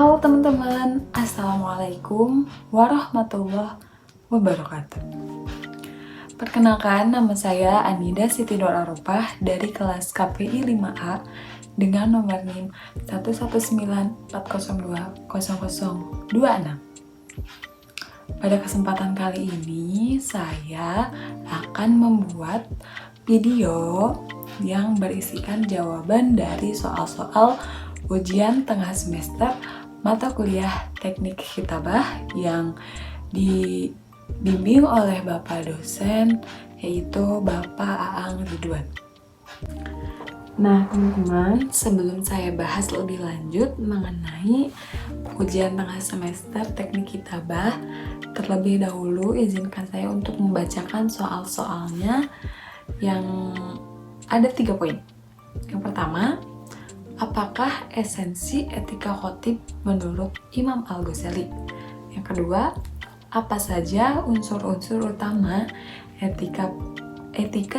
Halo teman-teman, Assalamualaikum warahmatullahi wabarakatuh. Perkenalkan, nama saya Anida Siti Nur Arupah dari kelas KPI 5A dengan nomor NIM 11940200026. Pada kesempatan kali ini, saya akan membuat video yang berisikan jawaban dari soal-soal ujian tengah semester mata kuliah Teknik Kitabah yang dibimbing oleh Bapak dosen, yaitu Bapak Aang Ridwan. Nah teman-teman, sebelum saya bahas lebih lanjut mengenai ujian tengah semester Teknik Kitabah, terlebih dahulu izinkan saya untuk membacakan soal-soalnya yang ada 3 poin. Yang pertama, apakah esensi etika khatib menurut Imam Al-Ghazali? Yang kedua, apa saja unsur-unsur utama etika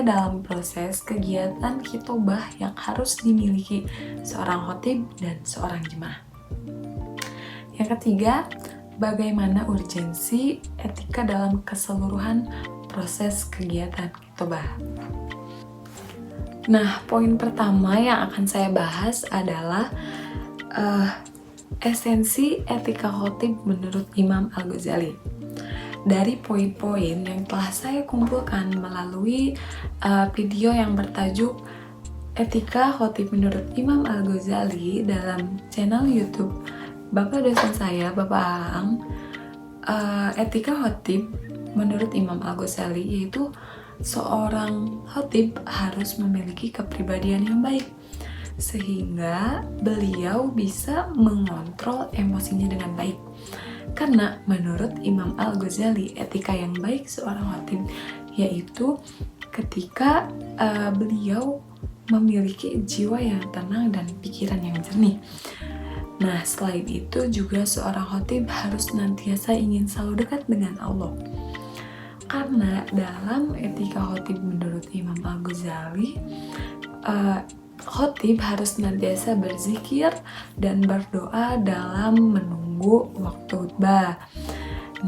dalam proses kegiatan khitbah yang harus dimiliki seorang khatib dan seorang jemaah? Yang ketiga, bagaimana urgensi etika dalam keseluruhan proses kegiatan khitbah? Nah, poin pertama yang akan saya bahas adalah esensi etika khatib menurut Imam Al-Ghazali. Dari poin-poin yang telah saya kumpulkan melalui video yang bertajuk Etika Khatib menurut Imam Al-Ghazali dalam channel YouTube Bapak dosen saya, Bapak Aang, etika khatib menurut Imam Al-Ghazali yaitu seorang khatib harus memiliki kepribadian yang baik sehingga beliau bisa mengontrol emosinya dengan baik. Karena menurut Imam Al-Ghazali, etika yang baik seorang khatib yaitu ketika beliau memiliki jiwa yang tenang dan pikiran yang jernih. Nah, selain itu juga seorang khatib harus senantiasa ingin selalu dekat dengan Allah. Karena dalam etika khatib menurut Imam Al-Ghazali, khatib harus senantiasa berzikir dan berdoa dalam menunggu waktu khutbah.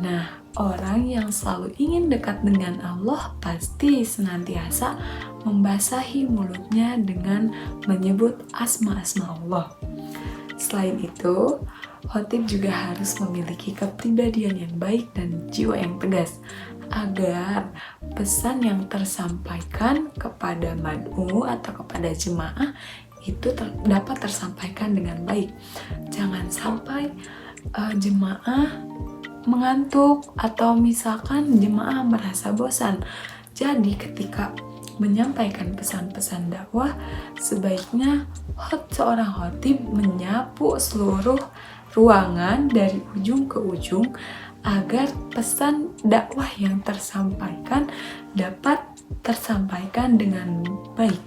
Nah, orang yang selalu ingin dekat dengan Allah pasti senantiasa membasahi mulutnya dengan menyebut asma-asma Allah. Selain itu, khatib juga harus memiliki kepribadian yang baik dan jiwa yang tegas agar pesan yang tersampaikan kepada mad'u atau kepada jemaah itu dapat tersampaikan dengan baik. Jangan sampai jemaah mengantuk atau misalkan jemaah merasa bosan. Jadi ketika menyampaikan pesan-pesan dakwah, sebaiknya seorang khatib menyapu seluruh ruangan dari ujung ke ujung agar pesan dakwah yang tersampaikan dapat tersampaikan dengan baik.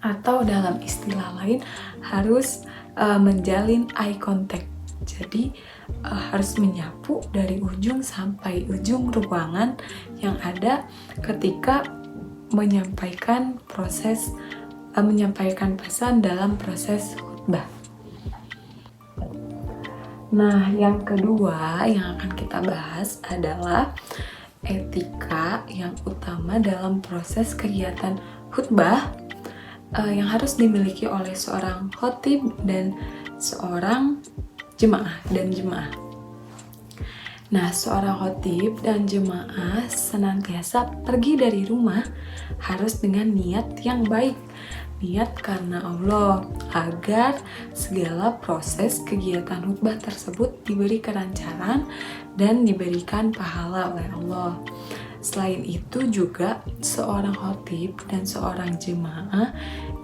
Atau dalam istilah lain harus menjalin eye contact. Jadi harus menyapu dari ujung sampai ujung ruangan yang ada ketika menyampaikan pesan dalam proses khutbah. Nah, yang kedua yang akan kita bahas adalah etika yang utama dalam proses kegiatan khutbah yang harus dimiliki oleh seorang khatib dan seorang jemaah. Nah, seorang khatib dan jemaah senantiasa pergi dari rumah harus dengan niat yang baik. Niat karena Allah, agar segala proses kegiatan khutbah tersebut diberi kelancaran dan diberikan pahala oleh Allah. Selain itu juga seorang khatib dan seorang jemaah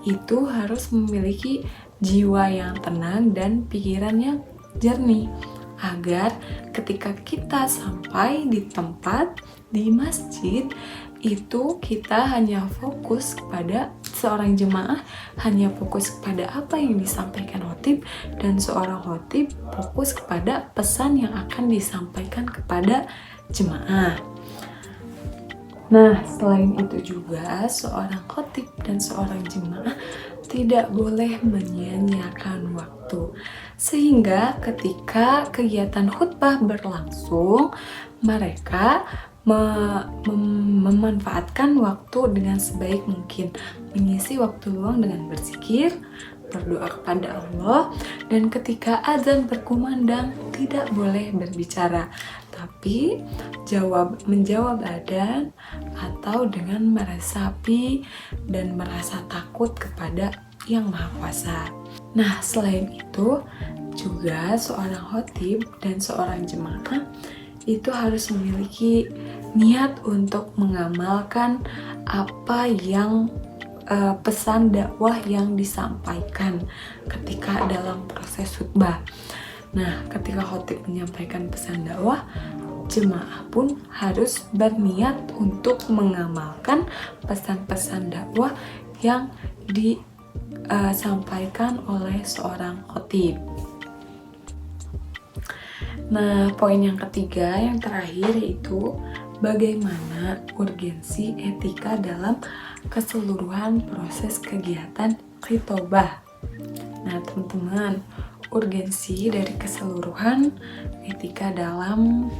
itu harus memiliki jiwa yang tenang dan pikiran yang jernih, agar ketika kita sampai di tempat di masjid itu kita hanya fokus kepada seorang jemaah, hanya fokus kepada apa yang disampaikan khatib, dan seorang khatib fokus kepada pesan yang akan disampaikan kepada jemaah. Nah, selain itu juga seorang khatib dan seorang jemaah tidak boleh menyia-nyiakan waktu. Sehingga ketika kegiatan khutbah berlangsung, mereka memanfaatkan waktu dengan sebaik mungkin, mengisi waktu luang dengan berzikir, berdoa kepada Allah, dan ketika azan berkumandang tidak boleh berbicara, tapi menjawab adzan atau dengan meresapi dan merasa takut kepada Yang Maha Kuasa. Nah, selain itu juga seorang khotib dan seorang jemaah itu harus memiliki niat untuk mengamalkan apa yang pesan dakwah yang disampaikan ketika dalam proses khutbah. Nah, ketika khotib menyampaikan pesan dakwah, jemaah pun harus berniat untuk mengamalkan pesan-pesan dakwah yang disampaikan oleh seorang khotib. Nah, poin yang ketiga, yang terakhir, yaitu bagaimana urgensi etika dalam keseluruhan proses kegiatan khitobah. Nah, teman-teman, urgensi dari keseluruhan etika dalam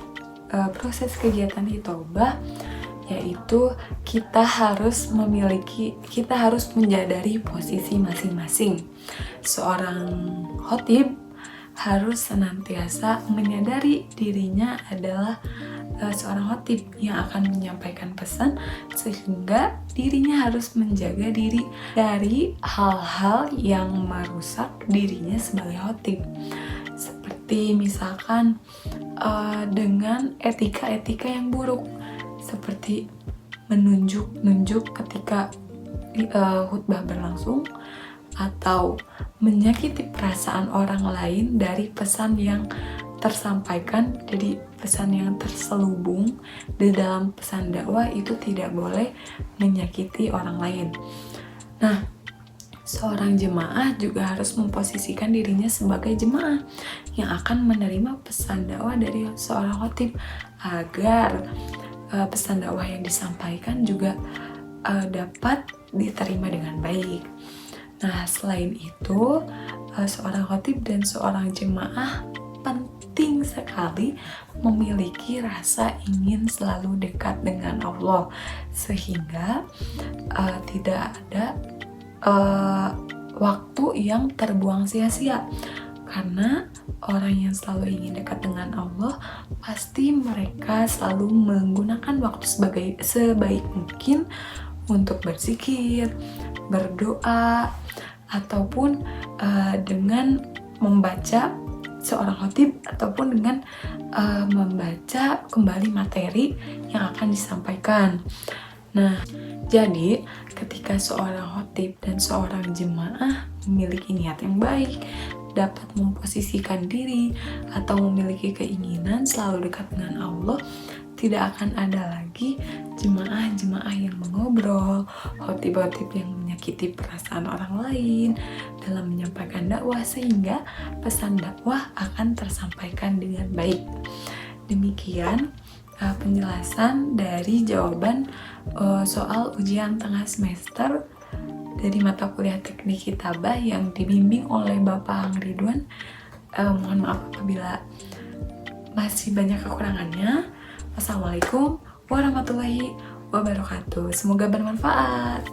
proses kegiatan khitobah yaitu kita harus menyadari posisi masing-masing. Seorang khotib harus senantiasa menyadari dirinya adalah seorang khotib yang akan menyampaikan pesan, sehingga dirinya harus menjaga diri dari hal-hal yang merusak dirinya sebagai khotib, seperti misalkan dengan etika-etika yang buruk, seperti menunjuk ketika khutbah berlangsung, atau menyakiti perasaan orang lain dari pesan yang tersampaikan. Jadi pesan yang terselubung di dalam pesan dakwah itu tidak boleh menyakiti orang lain. Nah, seorang jemaah juga harus memposisikan dirinya sebagai jemaah yang akan menerima pesan dakwah dari seorang khotib, agar pesan dakwah yang disampaikan juga dapat diterima dengan baik. Nah, selain itu, seorang khotib dan seorang jemaah penting sekali memiliki rasa ingin selalu dekat dengan Allah, sehingga tidak ada waktu yang terbuang sia-sia. Karena orang yang selalu ingin dekat dengan Allah, pasti mereka selalu menggunakan waktu sebaik mungkin untuk berzikir, berdoa, ataupun dengan membaca seorang khotib, ataupun dengan membaca kembali materi yang akan disampaikan. Nah, jadi ketika seorang khotib dan seorang jemaah memiliki niat yang baik, dapat memposisikan diri atau memiliki keinginan selalu dekat dengan Allah, tidak akan ada lagi jemaah-jemaah yang mengobrol, khotib-khotib yang menyakiti perasaan orang lain dalam menyampaikan dakwah, sehingga pesan dakwah akan tersampaikan dengan baik. Demikian penjelasan dari jawaban soal ujian tengah semester dari mata kuliah teknik kitabah yang dibimbing oleh Bapak Hang Ridwan. Mohon maaf apabila masih banyak kekurangannya. Wassalamualaikum warahmatullahi wabarakatuh. Semoga bermanfaat.